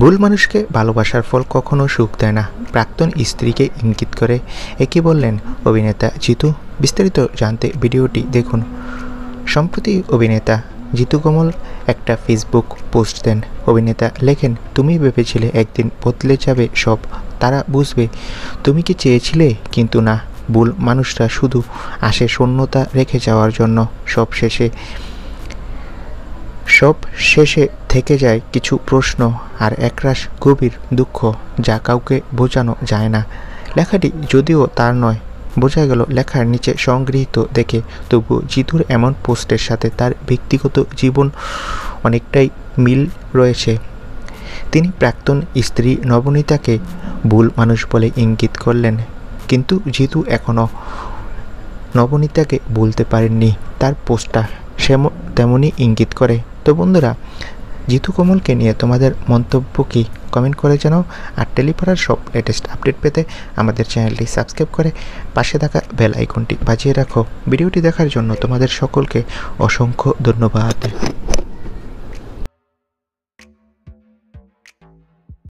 ভুল মানুষকে ভালোবাসার ফল কখনো সুখ দেয় না, প্রাক্তন স্ত্রীকে ইঙ্গিত করে একই বললেন অভিনেতা জিতু। বিস্তারিত জানতে ভিডিওটি দেখুন। সম্প্রতি অভিনেতা জিতু কমল একটা ফেসবুক পোস্ট দেন। অভিনেতা লেখেন, তুমি ভেবেছিলে একদিন বদলে যাবে সব, তারা বুঝবে তুমি কি চেয়েছিলে, কিন্তু না। ভুল মানুষরা শুধু আসে শূন্যতা রেখে যাওয়ার জন্য। সব শেষে থেকে যায় কিছু প্রশ্ন আর একরাশ গভীর দুঃখ, যা কাউকে বোঝানো যায় না। লেখাটি যদিও তার নয়, বোঝা গেল লেখার নিচে সংগৃহীত দেখে। তবু জিতুর এমন পোস্টের সাথে তার ব্যক্তিগত জীবন অনেকটাই মিল রয়েছে। তিনি প্রাক্তন স্ত্রী নবনীতাকে ভুল মানুষ বলে ইঙ্গিত করলেন, কিন্তু জিতু এখনও নবনীতাকে ভুলতে পারেননি। তার পোস্টটা তেমনই ইঙ্গিত করে। তো বন্ধুরা, জিতু কমলকে নিয়ে তোমাদের মন্তব্য কি কমেন্ট করে জানাও। আর টেলিপাড়ার সব লেটেস্ট আপডেট পেতে আমাদের চ্যানেলটি সাবস্ক্রাইব করে পাশে থাকা বেল আইকনটি বাজিয়ে রাখো। ভিডিওটি দেখার জন্য তোমাদের সকলকে অসংখ্য ধন্যবাদ।